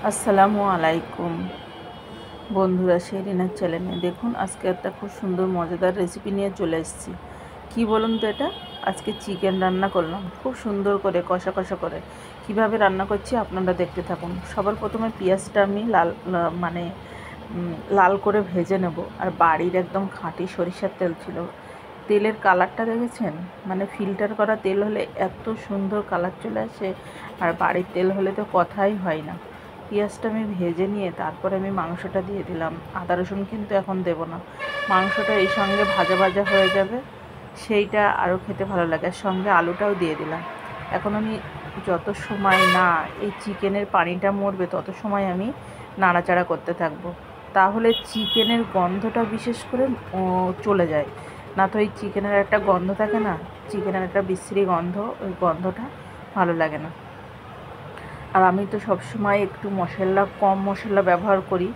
আসসালামু আলাইকুম বন্ধুরা, শেরিনার চ্যানেলে দেখুন আজকে একটা খুব সুন্দর মজাদার রেসিপি নিয়ে চলে এসেছি। কি বলুন তো, এটা আজকে চিকেন রান্না করলাম খুব সুন্দর করে কষা কষা করে। কিভাবে রান্না করছি আপনারা দেখতে থাকুন। সবার প্রথমে পেঁয়াজটা আমি লাল করে ভেজে নেব। আর বাড়ির একদম খাঁটি সরিষার তেল ছিল। তেলের কালারটা দেখেছেন? ফিল্টার করা তেল হলে এত সুন্দর কালার চলে আসে, আর বাড়ির তেল হলে তো কথাই হয় না। পেঁয়াজটা আমি ভেজে নিয়ে তারপরে আমি মাংসটা দিয়ে দিলাম। আদা রসুন কিন্তু এখন দেব না, মাংসটা এই সঙ্গে ভাজা ভাজা হয়ে যাবে, সেইটা আরও খেতে ভালো লাগে। আর সঙ্গে আলুটাও দিয়ে দিলাম। এখন আমি যত সময় না এই চিকেনের পানিটা মরবে তত সময় আমি নাড়াচাড়া করতে থাকবো। তাহলে চিকেনের গন্ধটা বিশেষ করে চলে যায়। না তো এই চিকেনের একটা গন্ধ থাকে না, চিকেনের একটা বিশ্রী গন্ধ, ওই গন্ধটা ভালো লাগে না। আর আমি তো সবসময় একটু কম মশলা ব্যবহার করি।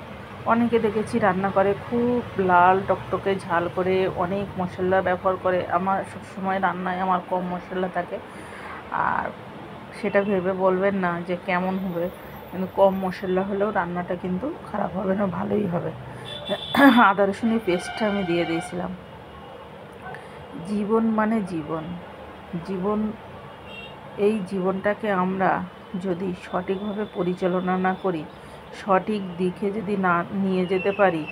অনেকে দেখেছি রান্না করে খুব লাল টকটকে ঝাল করে অনেক মশলা ব্যবহার করে। আমার সবসময় রান্নায় আমার কম মশলা থাকে। আর সেটা ভেবে বলবেন না যে কেমন হবে, কিন্তু কম মশলা হলেও রান্নাটা কিন্তু খারাপ হবে না, ভালোই হবে। আদা রসুনের পেস্টটা আমি দিয়ে দিয়েছিলাম। জীবন মানে জীবন, জীবন এই জীবনটাকে আমরা যদি সঠিকভাবে পরিচালনা না করি, সঠিক দিকে যদি না নিয়ে যেতে পারি,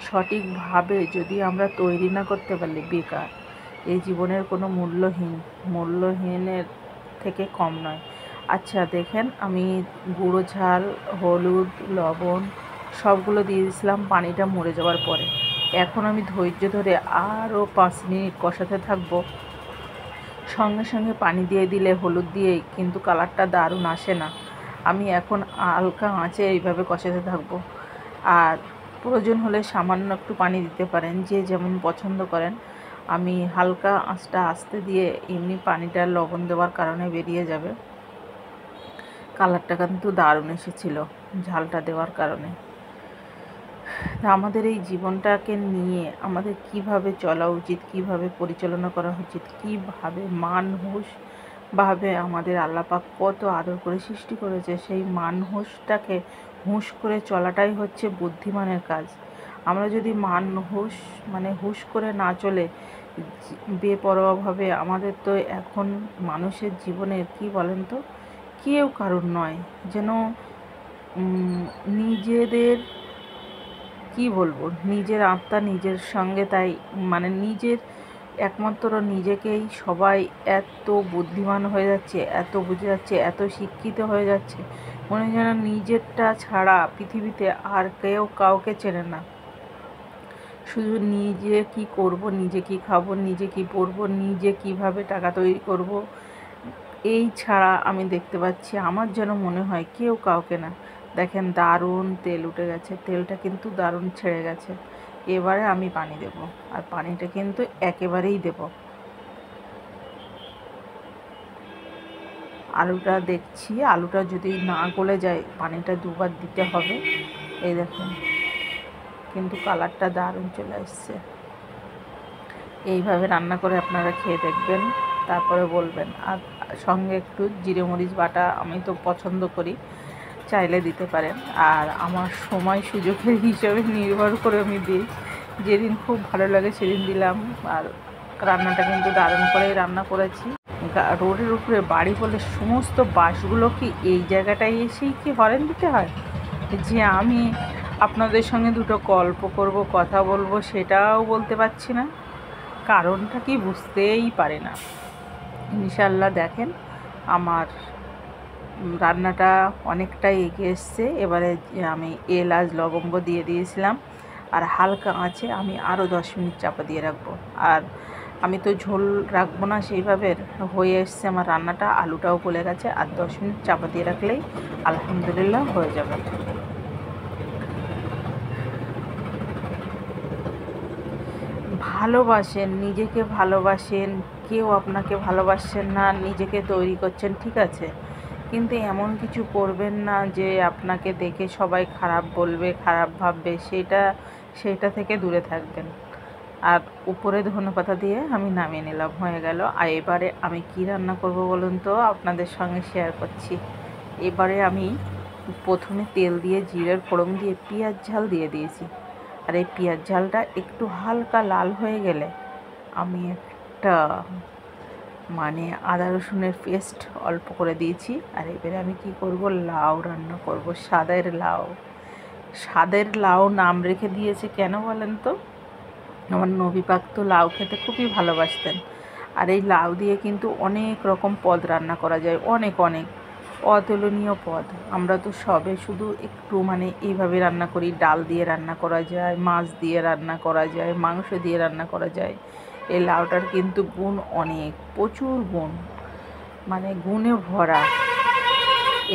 সঠিকভাবে যদি আমরা তৈরি না করতে পারলে বেকার। এই জীবনের কোনো মূল্যহীনের থেকে কম নয়। আচ্ছা দেখেন, আমি গুঁড়ো ঝাল, হলুদ, লবণ সবগুলো দিয়ে দিয়েছিলাম পানিটা মরে যাওয়ার পরে। এখন আমি ধৈর্য ধরে আরও 5 মিনিট কষাতে থাকবো। সঙ্গে সঙ্গে পানি দিয়ে দিলে হলুদ দিয়েই কিন্তু কালারটা দারুণ আসে না। আমি এখন হালকা আঁচে এইভাবে কষাতে থাকবো। আর প্রয়োজন হলে সামান্য একটু পানি দিতে পারেন, যে যেমন পছন্দ করেন। আমি হালকা আঁচটা আস্তে দিয়ে, এমনি পানিটা লবণ দেওয়ার কারণে বেরিয়ে যাবে। কালারটা কিন্তু দারুণ এসেছিলো ঝালটা দেওয়ার কারণে। আমাদের এই জীবনটাকে নিয়ে আমাদের কিভাবে চলা উচিত, কিভাবে পরিচালনা করা উচিত, কিভাবে ভাবে আমাদের আল্লাহ পাক কত আদর করে সৃষ্টি করেছে, সেই হুঁশটাকে হুঁশ করে চলাটাই হচ্ছে বুদ্ধিমানের কাজ। আমরা যদি হুঁশ করে না চলে বেপরোয়াভাবে, আমাদের তো এখন মানুষের জীবনের কি বলেন তো, কেউ কারুর নয়, যেন নিজেদের কি বলবো, নিজের আত্মা নিজের সঙ্গে, তাই নিজের একমাত্র নিজেকেই সবাই এত বুদ্ধিমান হয়ে যাচ্ছে, এত বুঝে যাচ্ছে, এত শিক্ষিত হয়ে যাচ্ছে, মনে যেন নিজেরটা ছাড়া পৃথিবীতে আর কেউ কাউকে চেনে না। শুধু নিজে কি করব, নিজে কি খাবো, নিজে কি পরবো, নিজে কিভাবে টাকা তৈরি করব, এই ছাড়া আমি দেখতে পাচ্ছি আমার যেন মনে হয় কেউ কাউকে না। দেখেন দারুণ তেল উঠে গেছে, তেলটা কিন্তু দারুণ ছেড়ে গেছে। এবারে আমি পানি দেব, আর পানিটা কিন্তু একেবারেই দেব। আলুটা দেখছি, আলুটা যদি না গলে যায় পানিটা দুবার দিতে হবে। এই দেখুন, কিন্তু কালারটা দারুণ চলে আসছে। এইভাবে রান্না করে আপনারা খেয়ে দেখবেন, তারপরে বলবেন। আর সঙ্গে একটু জিরে মরিচ বাটা আমি তো পছন্দ করি, চাইলে দিতে পারেন। আর আমার সময় সুযোগের হিসাবে নির্ভর করে আমি দিই, যেদিন খুব ভালো লাগে সেদিন দিলাম। আর রান্নাটা কিন্তু দারুণ করেই রান্না করেছি। রোডের উপরে বাড়ি বলে সমস্ত বাসগুলো কি এই জায়গাটায় এসেই কি হরেন দিতে হয়, যে আমি আপনাদের সঙ্গে দুটো গল্প করব, কথা বলবো, সেটাও বলতে পারছি না। কারণটা কি বুঝতেই পারে না। ইনশাল্লাহ দেখেন আমার রান্নাটা অনেকটাই এগিয়ে এসছে। এবারে আমি এলাচ লবঙ্গ দিয়ে দিয়েছিলাম, আর হালকা আঁচে আমি আরও 10 মিনিট চাপা দিয়ে রাখবো। আর আমি তো ঝোল রাখবো না, সেইভাবে হয়ে এসছে আমার রান্নাটা। আলুটাও গলে গেছে, আর 10 মিনিট চাপা দিয়ে রাখলেই আলহামদুলিল্লাহ হয়ে যাবে। ভালোবাসেন, নিজেকে ভালোবাসেন, কেউ আপনাকে ভালোবাসছেন না, নিজেকে তৈরি করছেন, ঠিক আছে, কিন্তু এমন কিছু করবেন না যে আপনাকে দেখে সবাই খারাপ বলবে, খারাপ ভাববে, সেটা থেকে দূরে থাকবেন। আর উপরে ধনেপাতা দিয়ে আমি নামিয়ে নিলাম, হয়ে গেল। আর এবারে আমি কি রান্না করব বলুন তো, আপনাদের সঙ্গে শেয়ার করছি। এবারে আমি প্রথমে তেল দিয়ে জিরের ফোড়ন দিয়ে পেঁয়াজ ঝাল দিয়ে দিয়েছি। আর এই পেঁয়াজ ঝালটা একটু হালকা লাল হয়ে গেলে আমি একটা মানে আদা রসুনের পেস্ট অল্প করে দিয়েছি। আর এবারে আমি কি করব, লাউ রান্না করব, স্বাদের লাউ নাম রেখে দিয়েছে কেন বলেন তো? আমার নবী পাক তো লাউ খেতে খুবই ভালোবাসতেন। আর এই লাউ দিয়ে কিন্তু অনেক রকম পদ রান্না করা যায়, অনেক অনেক অতুলনীয় পদ। আমরা তো সবে শুধু একটু মানে এইভাবে রান্না করি, ডাল দিয়ে রান্না করা যায়, মাছ দিয়ে রান্না করা যায়, মাংস দিয়ে রান্না করা যায়। এই লাউটার কিন্তু গুণ অনেক, প্রচুর গুণ, মানে গুণে ভরা।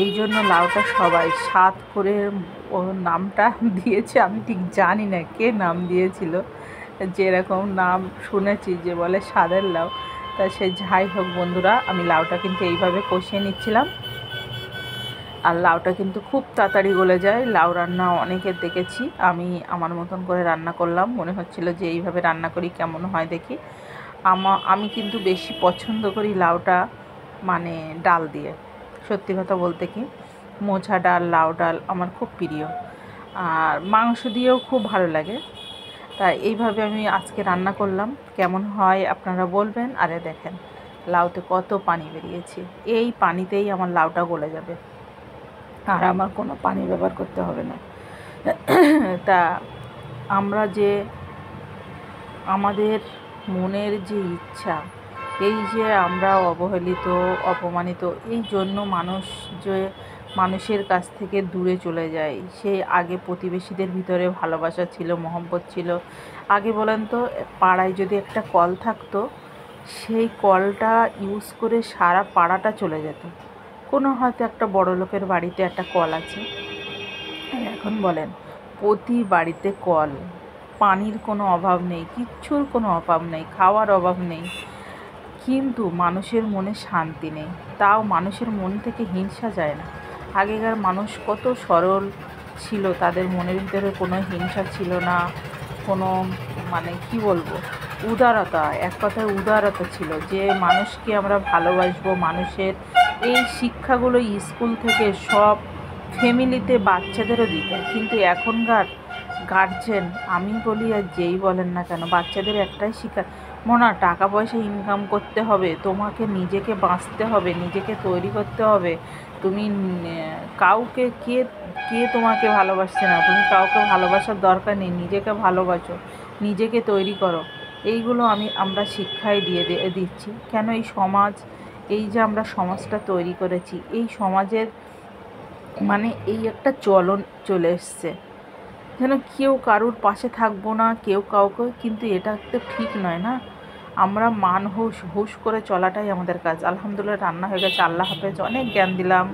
এই জন্য লাউটা সবাই স্বাদ করে ওর নামটা দিয়েছে। আমি ঠিক জানি না কে নাম দিয়েছিল, যেরকম নাম শুনেছি যে বলে স্বাদের লাউ। তা সে যাই হোক বন্ধুরা, আমি লাউটা কিন্তু এইভাবে কষিয়ে নিচ্ছিলাম। আর লাউটা কিন্তু খুব তাড়াতাড়ি গলে যায়। লাউ রান্না অনেকের দেখেছি, আমি আমার মতন করে রান্না করলাম। মনে হচ্ছিল যে এইভাবে রান্না করি কেমন হয় দেখি। আমি কিন্তু বেশি পছন্দ করি লাউটা মানে ডাল দিয়ে। সত্যি কথা বলতে কি, মোছা ডাল, লাউ ডাল আমার খুব প্রিয়। আর মাংস দিয়েও খুব ভালো লাগে। তাই এইভাবে আমি আজকে রান্না করলাম, কেমন হয় আপনারা বলবেন। আরে দেখেন লাউতে কত পানি বেরিয়েছে, এই পানিতেই আমার লাউটা গলে যাবে, আর আমার কোনো পানি ব্যবহার করতে হবে না। তা আমরা যে আমাদের মনের যে ইচ্ছা, এই যে আমরা অবহেলিত, অপমানিত, এই জন্য মানুষের কাছ থেকে দূরে চলে যায়। সেই আগে প্রতিবেশীদের ভিতরে ভালোবাসা ছিল, মহব্বত ছিল। আগে বলেন তো, পাড়ায় যদি একটা কল থাকতো, সেই কলটা ইউজ করে সারা পাড়াটা চলে যেত। কোনো হয়তো একটা বড় লোকের বাড়িতে একটা কল আছে, এখন বলেন প্রতি বাড়িতে কল, পানির কোনো অভাব নেই, কিচ্ছুর কোনো অভাব নেই, খাওয়ার অভাব নেই, কিন্তু মানুষের মনে শান্তি নেই। তাও মানুষের মন থেকে হিংসা যায় না। আগেকার মানুষ কত সরল ছিল, তাদের মনের ভিতরে কোনো হিংসা ছিল না, কোনো মানে কি বলবো, উদারতা, এক কথায় উদারতা ছিল, যে মানুষকে আমরা ভালোবাসবো। মানুষের এই শিক্ষাগুলো স্কুল থেকে সব ফ্যামিলিতে বাচ্চাদেরও দিত। কিন্তু এখনকার গার্জেন, আমি বলি আর যেই বলেন না কেন, বাচ্চাদের একটাই শিক্ষা, মনে হয় টাকা পয়সা ইনকাম করতে হবে, তোমাকে নিজেকে বাঁচতে হবে, নিজেকে তৈরি করতে হবে। তুমি কাউকে কে কে তোমাকে ভালোবাসছে না, তুমি কাউকে ভালোবাসার দরকার নেই, নিজেকে ভালোবাসো, নিজেকে তৈরি করো। এইগুলো আমরা শিক্ষায় দিচ্ছি কেন? এই সমাজ, এই যে আমরা সমাজটা তৈরি করেছি, এই সমাজের মানে এই একটা চলন চলে এসছে, যেন কেউ কারুর পাশে থাকবো না, কেউ কাউকে, কিন্তু এটা তো ঠিক নয় না। আমরা হুশ করে চলাটাই আমাদের কাজ। আলহামদুলিল্লাহ রান্না হয়ে গেছে। আল্লাহ হাফেজ, অনেক জ্ঞান দিলাম।